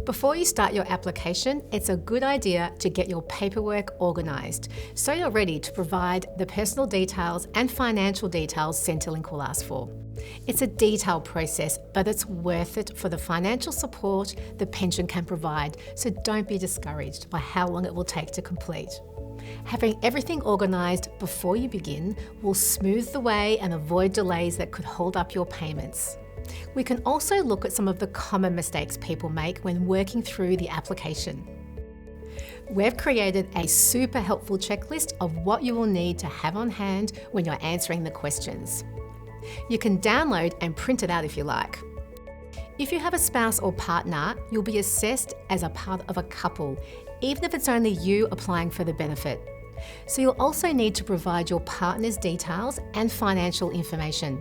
Before you start your application, it's a good idea to get your paperwork organised so you're ready to provide the personal details and financial details Centrelink will ask for. It's a detailed process, but it's worth it for the financial support the pension can provide, so don't be discouraged by how long it will take to complete. Having everything organised before you begin will smooth the way and avoid delays that could hold up your payments. We can also look at some of the common mistakes people make when working through the application. We've created a super helpful checklist of what you will need to have on hand when you're answering the questions. You can download and print it out if you like. If you have a spouse or partner, you'll be assessed as a part of a couple, even if it's only you applying for the benefit. So you'll also need to provide your partner's details and financial information.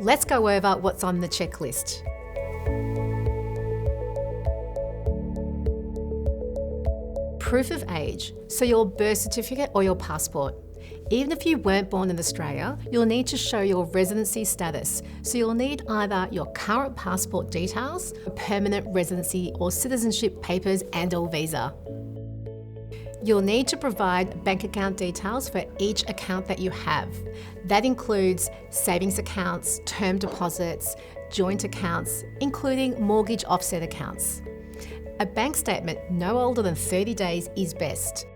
Let's go over what's on the checklist. Proof of age, so your birth certificate or your passport. Even if you weren't born in Australia, you'll need to show your residency status. So you'll need either your current passport details, permanent residency or citizenship papers and/or visa. You'll need to provide bank account details for each account that you have. That includes savings accounts, term deposits, joint accounts, including mortgage offset accounts. A bank statement no older than 30 days is best.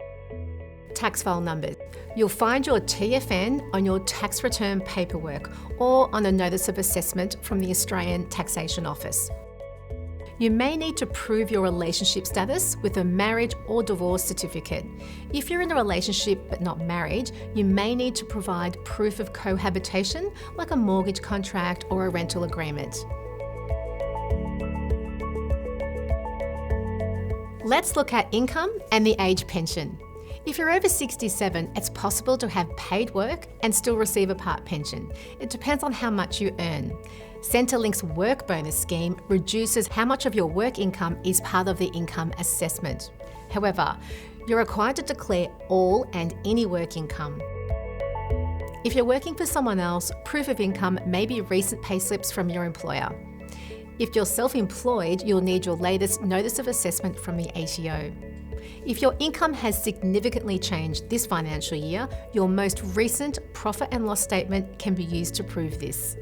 Tax file numbers. You'll find your TFN on your tax return paperwork or on a notice of assessment from the Australian Taxation Office. You may need to prove your relationship status with a marriage or divorce certificate. If you're in a relationship but not married, you may need to provide proof of cohabitation, like a mortgage contract or a rental agreement. Let's look at income and the age pension. If you're over 67, it's possible to have paid work and still receive a part pension. It depends on how much you earn. Centrelink's work bonus scheme reduces how much of your work income is part of the income assessment. However, you're required to declare all and any work income. If you're working for someone else, proof of income may be recent payslips from your employer. If you're self-employed, you'll need your latest notice of assessment from the ATO. If your income has significantly changed this financial year, your most recent profit and loss statement can be used to prove this.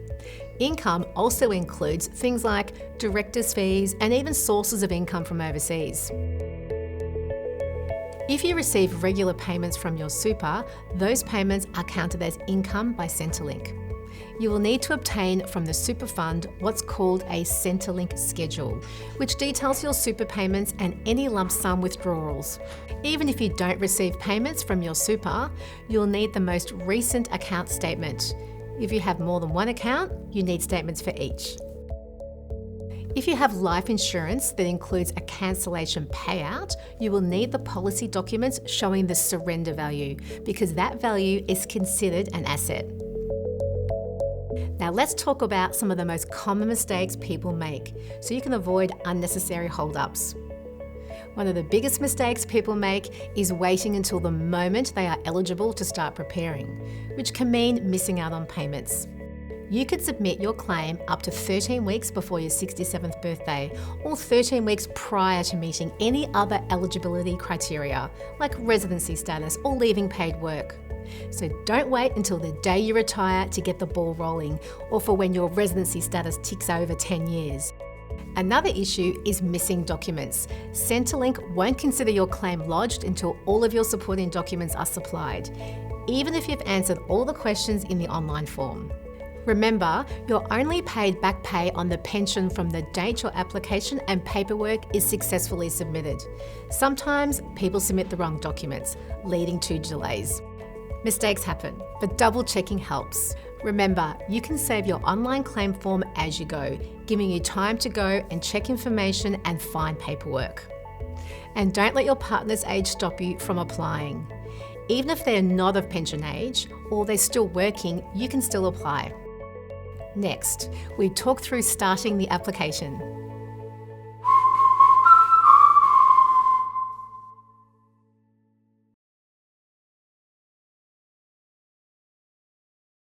Income also includes things like directors' fees and even sources of income from overseas. If you receive regular payments from your super, those payments are counted as income by Centrelink. You will need to obtain from the super fund what's called a Centrelink schedule, which details your super payments and any lump sum withdrawals. Even if you don't receive payments from your super, you'll need the most recent account statement. If you have more than one account, you need statements for each. If you have life insurance that includes a cancellation payout, you will need the policy documents showing the surrender value, because that value is considered an asset. Now let's talk about some of the most common mistakes people make, so you can avoid unnecessary hold-ups. One of the biggest mistakes people make is waiting until the moment they are eligible to start preparing, which can mean missing out on payments. You could submit your claim up to 13 weeks before your 67th birthday or 13 weeks prior to meeting any other eligibility criteria, like residency status or leaving paid work. So don't wait until the day you retire to get the ball rolling or for when your residency status ticks over 10 years. Another issue is missing documents. Centrelink won't consider your claim lodged until all of your supporting documents are supplied, even if you've answered all the questions in the online form. Remember, you're only paid back pay on the pension from the date your application and paperwork is successfully submitted. Sometimes people submit the wrong documents, leading to delays. Mistakes happen, but double checking helps. Remember, you can save your online claim form as you go, giving you time to go and check information and find paperwork. And don't let your partner's age stop you from applying. Even if they're not of pension age or they're still working, you can still apply. Next, we talk through starting the application.